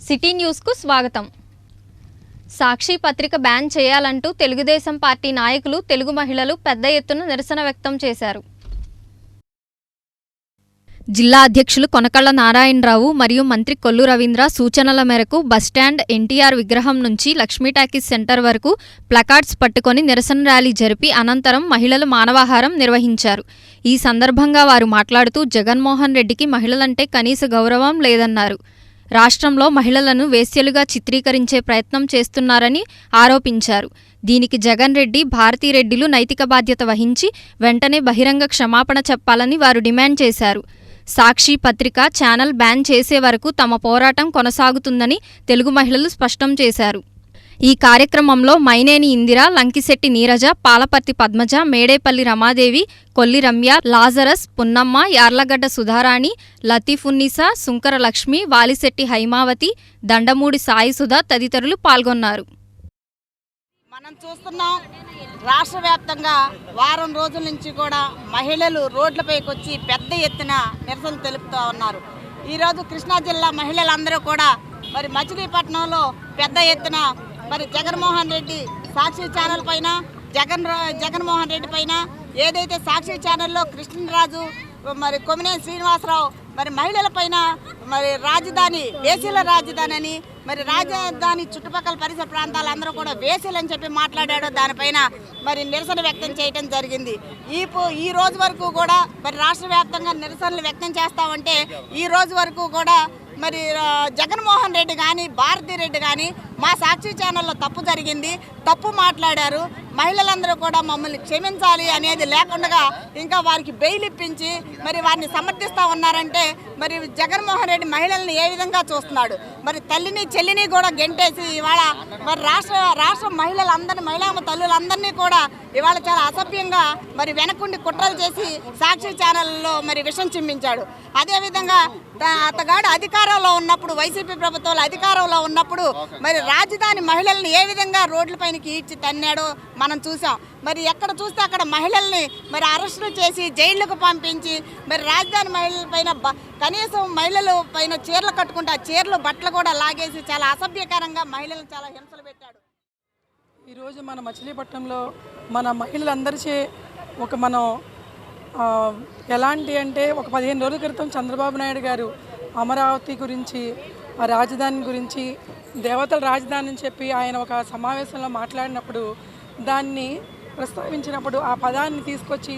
City న్యూస్కు స్వాగతం. సాక్షి పత్రిక బ్యాన్ చేయాలంటూ తెలుగుదేశం పార్టీ నాయకులు, తెలుగు మహిళలు పెద్ద ఎత్తున నిరసన వ్యక్తం చేశారు. జిల్లా అధ్యక్షులు కొనకళ్ళ నారాయణరావు మరియు మంత్రి కొల్లు రవీంద్ర సూచనల మేరకు బస్టాండ్, ఎన్టీఆర్ విగ్రహం నుంచి లక్ష్మీ టాకీస్ సెంటర్ వరకు ప్లకార్డ్స్ పట్టుకొని నిరసన ర్యాలీ జరిపి అనంతరం మహిళలు మానవాహారం నిర్వహించారు. ఈ సందర్భంగా వారు మాట్లాడుతూ జగన్మోహన్ రెడ్డికి మహిళలంటే కనీస గౌరవం లేదన్నారు. రాష్ట్రంలో మహిళలను వేశ్యలుగా చిత్రీకరించే ప్రయత్నం చేస్తున్నారని ఆరోపించారు. దీనికి జగన్ రెడ్డి, భారతీరెడ్డిలు నైతిక బాధ్యత వహించి వెంటనే బహిరంగ క్షమాపణ చెప్పాలని వారు డిమాండ్ చేశారు. సాక్షి పత్రిక, ఛానల్ బ్యాన్ చేసే వరకు తమ పోరాటం కొనసాగుతుందని తెలుగు మహిళలు స్పష్టం చేశారు. ఈ కార్యక్రమంలో మైనేని ఇందిర, లంకిశెట్టి నీరజ, పాలపర్తి పద్మజ, మేడేపల్లి రమాదేవి, కొల్లి రమ్య, లాజరస్, పున్నమ్మ, యార్లగడ్డ సుధారాణి, లతీఫున్నీసా, సుంకర లక్ష్మి, వాలిశెట్టి హైమావతి, దండమూడి సాయి సుధా తదితరులు పాల్గొన్నారు. మనం చూస్తున్నాం, రాష్ట్ర వ్యాప్తంగా వారం రోజుల నుంచి కూడా మహిళలు రోడ్లపైకి వచ్చి పెద్ద ఎత్తున నిరసనలు తెలుపుతూ ఉన్నారు. ఈరోజు కృష్ణా జిల్లా మహిళలందరూ కూడా మరి మచిలీపట్నంలో పెద్ద ఎత్తున మరి జగన్మోహన్ రెడ్డి సాక్షి ఛానల్ పైన, జగన్మోహన్ రెడ్డి పైన ఏదైతే సాక్షి ఛానల్లో కృష్ణరాజు, మరి కొమ్మినేని శ్రీనివాసరావు మరి మహిళల పైన మరి రాజధాని, వేసీల రాజధాని అని, మరి రాజధాని చుట్టుపక్కల పరిసర ప్రాంతాలందరూ కూడా వేసీలని చెప్పి మాట్లాడాడో దానిపైన మరి నిరసన వ్యక్తం చేయడం జరిగింది. ఈ రోజు వరకు కూడా మరి రాష్ట్ర వ్యాప్తంగా నిరసనలు వ్యక్తం చేస్తామంటే ఈ రోజు వరకు కూడా మరి జగన్మోహన్ రెడ్డి కానీ, భారతీరెడ్డి కానీ మా సాక్షి ఛానల్లో తప్పు జరిగింది, తప్పు మాట్లాడారు, మహిళలందరూ కూడా మమ్మల్ని క్షమించాలి అనేది లేకుండా ఇంకా వారికి బెయిల్ ఇప్పించి మరి వారిని సమర్థిస్తూ ఉన్నారంటే మరి జగన్మోహన్ రెడ్డి మహిళల్ని ఏ విధంగా చూస్తున్నాడు? మరి తల్లిని, చెల్లిని కూడా గెంటేసి ఇవాళ మరి రాష్ట్ర మహిళలందరినీ, మహిళా తల్లులందరినీ కూడా ఇవాళ చాలా అసభ్యంగా మరి వెనకుండి కుట్రలు చేసి సాక్షి ఛానల్లో మరి విషం చిమ్మించాడు. అదేవిధంగా అతగాడు అధికారంలో ఉన్నప్పుడు, వైసీపీ ప్రభుత్వంలో అధికారంలో ఉన్నప్పుడు మరి రాజధాని మహిళల్ని ఏ విధంగా రోడ్లపైనకి ఈడ్చి తన్నాడో మనం చూసాం. మరి ఎక్కడ చూస్తే అక్కడ మహిళల్ని మరి అరెస్టులు చేసి జైళ్లకు పంపించి మరి రాజధాని మహిళల పైన కనీసం మహిళలు పైన చీరలు కట్టుకుంటే ఆ చీరలు, బట్టలు కూడా లాగేసి చాలా అసభ్యకరంగా మహిళలు చాలా హింసలు పెట్టాడు. ఈరోజు మన మచిలీపట్నంలో మన మహిళలందరిచే మనం ఎలాంటి అంటే ఒక 15 రోజుల క్రితం చంద్రబాబు నాయుడు గారు అమరావతి గురించి, ఆ రాజధాని గురించి, దేవతల రాజధాని అని చెప్పి ఆయన ఒక సమావేశంలో మాట్లాడినప్పుడు దాన్ని ప్రస్తావించినప్పుడు ఆ పదాన్ని తీసుకొచ్చి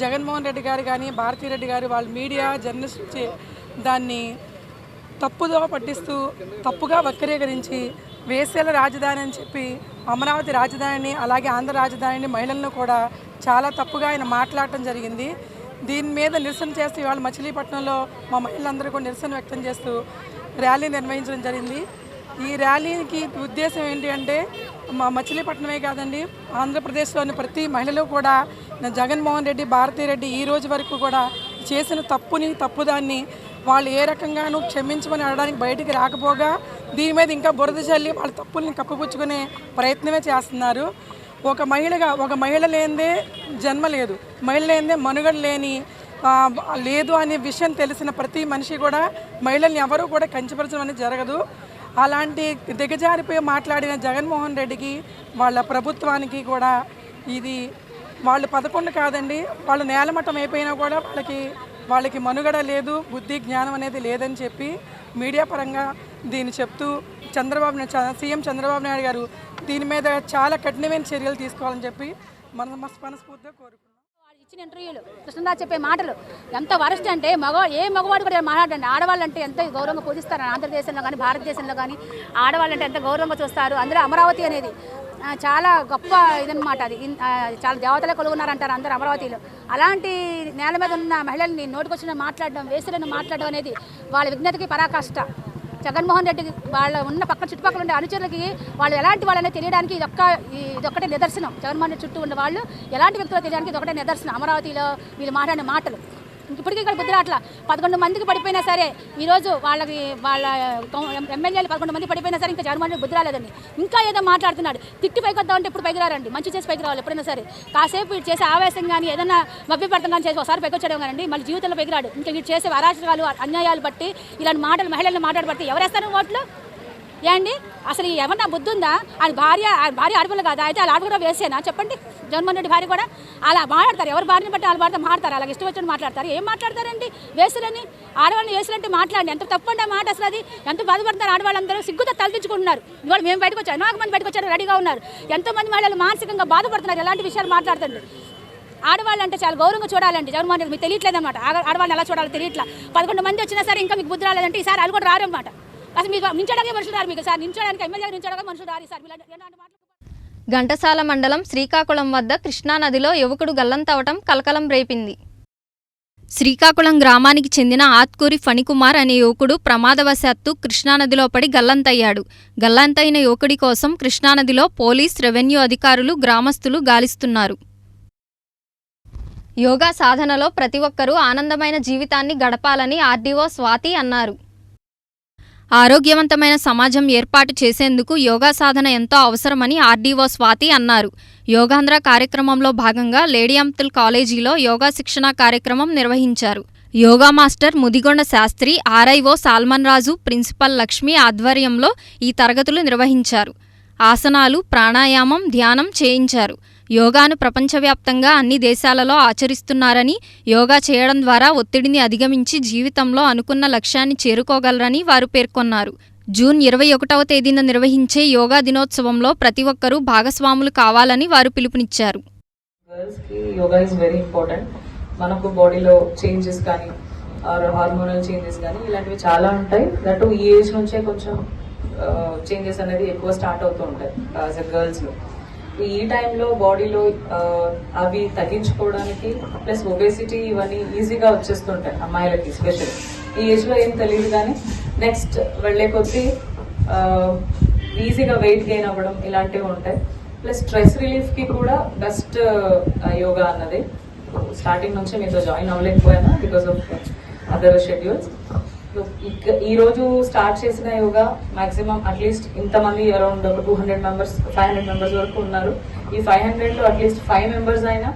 జగన్మోహన్ రెడ్డి గారు కానీ, భారతీరెడ్డి గారు వాళ్ళ మీడియా జర్నలిస్టు దాన్ని తప్పుదో పట్టిస్తూ తప్పుగా వక్రీకరించి వేశ్యల రాజధాని అని చెప్పి అమరావతి రాజధానిని, అలాగే ఆంధ్ర రాజధానిని, మహిళలను కూడా చాలా తప్పుగా ఆయన మాట్లాడటం జరిగింది. దీని మీద నిరసన చేస్తూ ఇవాళ మచిలీపట్నంలో మా మహిళలందరూ కూడా నిరసన వ్యక్తం చేస్తూ ర్యాలీ నిర్వహించడం జరిగింది. ఈ ర్యాలీకి ఉద్దేశం ఏంటి అంటే మా మచిలీపట్నమే కాదండి, ఆంధ్రప్రదేశ్లోని ప్రతి మహిళలు కూడా జగన్మోహన్ రెడ్డి, భారతీరెడ్డి ఈ రోజు వరకు కూడా చేసిన తప్పుదాన్ని వాళ్ళు ఏ రకంగానూ క్షమించమని అనడానికి బయటికి రాకపోగా దీని మీద ఇంకా బురద చల్లి వాళ్ళ తప్పుల్ని కప్పుపుచ్చుకునే ప్రయత్నమే చేస్తున్నారు. ఒక మహిళ లేనిదే జన్మ లేదు, మహిళ లేనిదే మనుగడ లేదు అనే విషయం తెలిసిన ప్రతి మనిషి కూడా మహిళల్ని ఎవరూ కూడా కించపరచడం అనేది జరగదు. అలాంటి దిగజారిపోయి మాట్లాడిన జగన్మోహన్ రెడ్డికి, వాళ్ళ ప్రభుత్వానికి కూడా ఇది వాళ్ళు 11 కాదండి, వాళ్ళు నేలమట్టం అయిపోయినా కూడా వాళ్ళకి మనుగడ లేదు, బుద్ధి జ్ఞానం అనేది లేదని చెప్పి మీడియా పరంగా దీన్ని చెప్తూ సీఎం చంద్రబాబు నాయుడు గారు దీని మీద చాలా కఠినమైన చర్యలు తీసుకోవాలని చెప్పి మనస్ఫూర్తిగా కోరుకున్నాం. ఇచ్చిన ఇంటర్వ్యూలు కృష్ణరాజు చెప్పే మాటలు ఎంత వరస్ట్ అంటే ఏ మగవాడు కూడా మాట్లాడండి. ఆడవాళ్ళంటే ఎంత గౌరవంగా పూజిస్తారు ఆంధ్రదేశంలో కానీ, భారతదేశంలో కానీ ఆడవాళ్ళంటే ఎంత గౌరవంగా చూస్తారు. అందులో అమరావతి అనేది చాలా గొప్ప ఇదన్నమాట. అది చాలా దేవతలే కొలుగున్నారంటారు అందరూ అమరావతిలో. అలాంటి నేల మీద ఉన్న మహిళల్ని నోటుకొచ్చిన మాట్లాడడం, వేసులను మాట్లాడడం అనేది వాళ్ళ విజ్ఞతకి పరాకాష్ట. జగన్మోహన్ రెడ్డి వాళ్ళ ఉన్న చుట్టుపక్కల ఉండే అనుచరులకి వాళ్ళు ఎలాంటి వాళ్ళనే తెలియడానికి ఇదొక్కటే నిదర్శనం. జగన్మోహన్ రెడ్డి చుట్టూ ఉన్న వాళ్ళు ఎలాంటి వ్యక్తులు తెలియడానికి ఇదొకటే నిదర్శనం. అమరావతిలో వీళ్ళు మాట్లాడిన మాటలు ఇప్పటికీ ఇక్కడ బుద్ధి రాట్లా 11 మందికి పడిపోయినా సరే ఈరోజు వాళ్ళ ఎమ్మెల్యేలు 11 మంది పడిపోయినా సరే ఇంకా జగన్మోహన్ రెడ్డి బుద్ధి రాలేదండి. ఇంకా ఏదో మాట్లాడుతున్నాడు. తిట్టి పైకి వద్దామంటే ఇప్పుడు పైకి రారండి, మంచి చేసి పైకి రావాలి ఎప్పుడైనా సరే. కాసేపు వీడు చేసే ఆవేశం కానీ ఏదైనా మభ్య పెడతాం కానీ చేసి ఒకసారి పైకి వచ్చేయడం కానీ మళ్ళీ జీవితంలో పైకి రాడు. ఇంకా వీడు చేసే అరాచకాలు అన్యాయాలు బట్టి ఇలాంటి మాటలు మహిళలను మాట్లాడబట్టి ఎవరేస్తారు ఓట్లు? ఏండి అసలు ఏమన్నా బుద్ధి ఉందా? ఆయన భార్య ఆడపిల్ల కాదా? అయితే వాళ్ళ ఆడ కూడా వేసేనా చెప్పండి? జగన్మోహన్ రెడ్డి భార్య కూడా అలా మాట్లాడతారు. ఎవరు భార్యని బట్టి వాళ్ళ భార్య మాట్లాడతారు, అలాగే ఇష్టం వచ్చినట్టు మాట్లాడతారు. ఏం మాట్లాడతారండి? వేసులని ఆడవాళ్ళని వేసులంటే మాట్లాడండి. ఎంత తప్పండి ఆ మాట అసలు. అది ఎంత బాధపడతారు ఆడవాళ్ళందరూ, సిగ్గుతో తలదించుకుంటున్నారు. ఇవాళ మేము బయటకు వచ్చారు, 4 మంది బయటకు వచ్చారు, రెడీగా ఉన్నారు. ఎంతోమంది మహిళలు మానసికంగా బాధపడుతున్నారు ఎలాంటి విషయాలు మాట్లాడుతుంది. ఆడవాళ్ళు అంటే చాలా గౌరవంగా చూడాలండి. జగన్మోహన్ రెడ్డి మీకు తెలియట్లేదన్నమాట. ఆడవాళ్ళని ఎలా చూడాలో తెలియట్లా. 11 మంది వచ్చినా సరే ఇంకా మీకు బుద్ధి రాలేదంటే ఈసారి వాళ్ళు కూడా రారన్నమాట. అసలు మీకు నించడానికి మనుషులు రారు. మీకు సార్ నించడానికి ఎమ్మెల్యే నించడానికి మనుషులు రారు సార్. ఘంటసాల మండలం శ్రీకాకుళం వద్ద కృష్ణానదిలో యువకుడు గల్లంతవటం కలకలం రేపింది. శ్రీకాకుళం గ్రామానికి చెందిన ఆత్కూరి ఫణికుమార్ అనే యువకుడు ప్రమాదవశాత్తు కృష్ణానదిలో పడి గల్లంతయ్యాడు. గల్లంతైన యువకుడి కోసం కృష్ణానదిలో పోలీస్, రెవెన్యూ అధికారులు, గ్రామస్తులు గాలిస్తున్నారు. యోగా సాధనలో ప్రతి ఒక్కరూ ఆనందమైన జీవితాన్ని గడపాలని ఆర్డీఓ స్వాతి అన్నారు. ఆరోగ్యవంతమైన సమాజం ఏర్పాటు చేసేందుకు యోగా సాధన ఎంతో అవసరమని ఆర్డీఓ స్వాతి అన్నారు. యోగాంధ్ర కార్యక్రమంలో భాగంగా లేడీ అమ్తుల్ కాలేజీలో యోగా శిక్షణ కార్యక్రమం నిర్వహించారు. Yoga master Mudigonda Sastri, RIO Salmon Raju, principal Lakshmi ఆధ్వర్యంలో ఈ తరగతులు నిర్వహించారు. ఆసనాలు, ప్రాణాయామం, ధ్యానం చేయించారు. యోగాను ప్రపంచవ్యాప్తంగా అన్ని దేశాలలో ఆచరిస్తున్నారని, యోగా చేయడం ద్వారా ఒత్తిడిని అధిగమించి జీవితంలో అనుకున్న లక్ష్యాన్ని చేరుకోగలరని వారు పేర్కొన్నారు. జూన్ 21వ తేదీన నిర్వహించే యోగా దినోత్సవంలో ప్రతి ఒక్కరూ భాగస్వాములు కావాలని వారు పిలుపునిచ్చారు. Yoga is very important. మనకు బాడీలో చేంజెస్ కానీ హార్మోనల్ చేంజెస్ కానీ ఇలాంటివి చాలా ఉంటాయి. దట్ ఈ ఏజ్ నుంచే కొంచెం చేంజెస్ అనేది ఎక్కువ స్టార్ట్ అవుతూ ఉంటాయి యాజ్ ఎ గర్ల్స్లో. ఈ టైంలో బాడీలో అవి తగ్గించుకోవడానికి ప్లస్ ఒబేసిటీ ఇవన్నీ ఈజీగా వచ్చేస్తుంటాయి అమ్మాయిలకి. స్పెషల్ ఈ ఏజ్లో ఏం తెలియదు కానీ నెక్స్ట్ వెళ్లే కొద్దీ ఈజీగా వెయిట్ గెయిన్ అవ్వడం ఇలాంటివి ఉంటాయి. ప్లస్ స్ట్రెస్ రిలీఫ్కి కూడా బెస్ట్ యోగా అన్నది. స్టార్టింగ్ నుంచి మీతో జాయిన్ అవ్వలేకపోయాను బికాస్ ఆఫ్ అదర్ షెడ్యూల్స్. ఈ రోజు స్టార్ట్ చేసిన యోగా మాక్సిమం అట్లీస్ట్ ఇంతమంది అరౌండ్ 200 మెంబర్స్ 500 మెంబర్స్ వరకు ఉన్నారు. ఈ 500లో అట్లీస్ట్ 5 మెంబర్స్ అయినా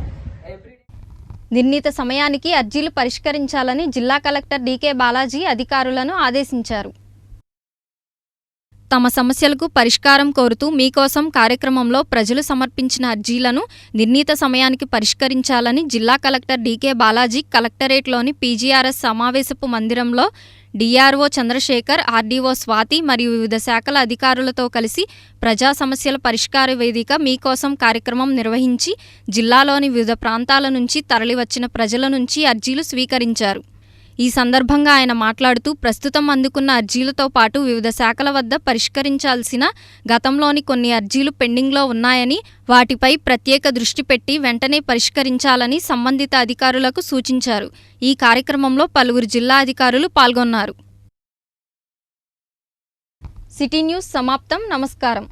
నిర్ణీత సమయానికి అర్జీలు పరిష్కరించాలని జిల్లా కలెక్టర్ డీకే బాలాజీ అధికారులను ఆదేశించారు. తమ సమస్యలకు పరిష్కారం కోరుతూ మీకోసం కార్యక్రమంలో ప్రజలు సమర్పించిన అర్జీలను నిర్ణీత సమయానికి పరిష్కరించాలని జిల్లా కలెక్టర్ డీకే బాలాజీ కలెక్టరేట్లోని పీజీఆర్ఎస్ సమావేశపు మందిరంలో డిఆర్ఓ చంద్రశేఖర్, ఆర్డీఓ స్వాతి మరియు వివిధ శాఖల అధికారులతో కలిసి ప్రజా సమస్యల పరిష్కార వేదిక మీకోసం కార్యక్రమం నిర్వహించి జిల్లాలోని వివిధ ప్రాంతాల నుంచి తరలివచ్చిన ప్రజల నుంచి అర్జీలు స్వీకరించారు. ఈ సందర్భంగా ఆయన మాట్లాడుతూ ప్రస్తుతం అందుకున్న అర్జీలతో పాటు వివిధ శాఖల వద్ద పరిష్కరించాల్సిన గతంలోని కొన్ని అర్జీలు పెండింగ్లో ఉన్నాయని, వాటిపై ప్రత్యేక దృష్టి పెట్టి వెంటనే పరిష్కరించాలని సంబంధిత అధికారులకు సూచించారు. ఈ కార్యక్రమంలో పలువురు జిల్లా అధికారులు పాల్గొన్నారు. సిటీ న్యూస్ సమాప్తం. నమస్కారం.